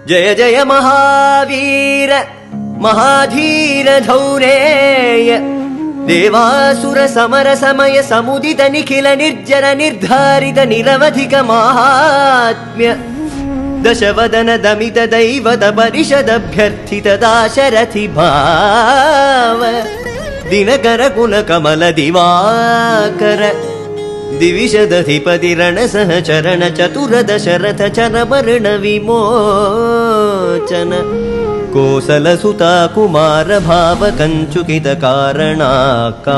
ಜಯ ಜಯ ಮಹಾವೀರ ಮಹಾಧೀರ ಧೌರೇಯ ದೇವಾಸುರ ಸಮರ ಸಮಯ ಸಮುದಿತ ನಿಖಿಲ ನಿರ್ಜರ ನಿರ್ಧಾರಿತ ನಿರವಧಿಕ ಮಹಾತ್ಮ್ಯ ದಶವದನ ದಮಿತ ದೈವದ ಪರಿಷದಭ್ಯರ್ಥಿತ ದಾಶರಥಿ ಭಾವ ದಿನಕರ ಕುಲ ಕಮಲ ದಿವಾಕರ ದಿವಿಷದಧಿಪತಿ ರಣ ಸಹಚರಣ ಚತುರ ದಶರಥ ಚರಮರಣ ವಿಮೋಚನ ಕೋಸಲ ಸುತ ಕುಮಾರ ಭಾವ ಕಂಚುಕಿತ ಕಾರಣಾಕಾರ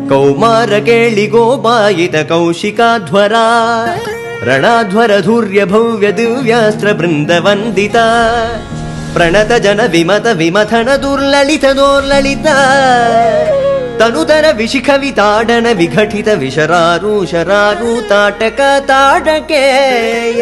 ಕೌಮಾರ ಕೇಳಿ ಗೋಪಾಯಿತ ಕೌಶಿಕಾಧ್ವರ ರಣಾಧ್ವರ ಧೂರ್ಯ ಭವ್ಯ ದಿವ್ಯಾಸ್ತ್ರ ಬೃಂದ ವಂದಿತ ಪ್ರಣತ ಜನ ವಿಮತ ವಿಮಥನ ದುರ್ಲಲಿತ ದೋರ್ಲಲಿತ ತನುತರ ವಿಶಿಖವಿತಾಡನ ವಿಘಟಿತ ವಿಶರಾರು ತಾಟಕ ತಾಟಕೇಯ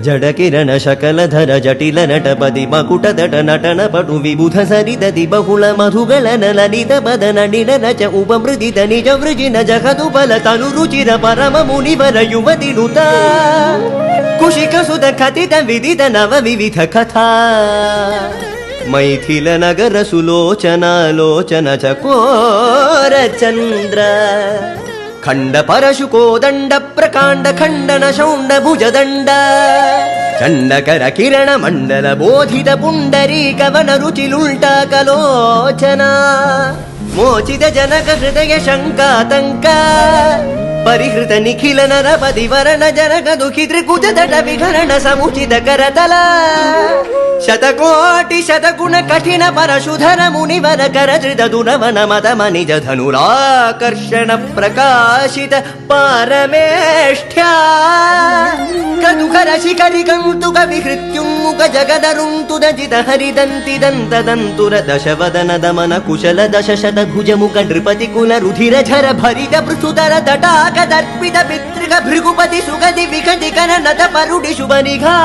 ಜಡ ಕಿರಣ ಶಕಲಧರ ಜಟಿಲ ನಟಪದಿ ಮಕುಟ ದಟ ನಟನ ಪಟು ವಿಬುಧ ಸರಿದತಿ ಬಹುಳ ಮಧುಗಳ ನಲನಿತ ಪದ ನಡಿನ ರಚ ಉಪಮೃದಿತ ನಿಜ ವೃಜಿನ ಜಗದು ಬಲ ತನು ರುಚಿರ ಪರಮ ಮುನಿವರ ಯುವತಿ ನುತ ಕುಶಿಕ ಸುತ ಕಥಿತ ವಿದಿತ ನವ ವಿವಿಧ ಕಥಾ ಮೈಥಿಲ ನಗರ ಸುಲೋಚನ ಚಕೋರ ಚಂದ್ರ ಖಂಡ ಪರಶು ಕೋದಂಡ ಪ್ರಕಾಂಡ ಖಂಡನ ಶೌಂಡ ಭುಜದಂಡ ಚಂಡಕರ ಕಿರಣ ಮಂಡಲ ಬೋಧಿತ ಪುಂಡರೀಕವನ ರುಚಿಲುಲ್ಟ ಕಲೋಚನ ಮೋಚಿತ ಜನಕ ಹೃದಯ ಶಂಕಾತಂಕ ಪರಿಹೃತ ನಿಖಿಲ ನರಪದಿ ವರಣ ಜನಕ ದುಃಖಿ ತ್ರಿಕುಜ ದಟ ವಿಘರಣ ಸಮುಚಿತ ಕರತಲ ಶತಕೋಟಿ ಶತಗುಣ ಕಠಿಣ ಪರಶುಧರ ಮುನಿವರ ಕರಧೃತ ದುರವನ ಮದ ಮನಿಜ ಧನುರಾಕರ್ಷಣ ಪ್ರಕಾಶಿತ ಪಾರಮೇಷ್ಠ್ಯ ಕದುಕರ ಶಿಖರಿ ಕಂತುಕ ವಿಹೃತ್ಯುನ್ಮುಖ ಜಗದರುಂತುದ ಜಿತ ಹರಿದಂತಿ ದಂತದಂತುರ ದಶವದನ ದಮನ ಕುಶಲ ದಶಶತ ಭುಜ ಮುಖ ನೃಪತಿ ಕುಲ ರುಧಿರ ಝರ ಭರಿತ ಪೃಥುತರ ತಟಾಕ ದರ್ಪಿತ ಪಿತೃಕ ಭೃಗುಪತಿ ಸುಗತಿ ವಿಕಟಿ ಕರ ನತ ಪರುಡಿ ಶುಭ ನಿಘಾ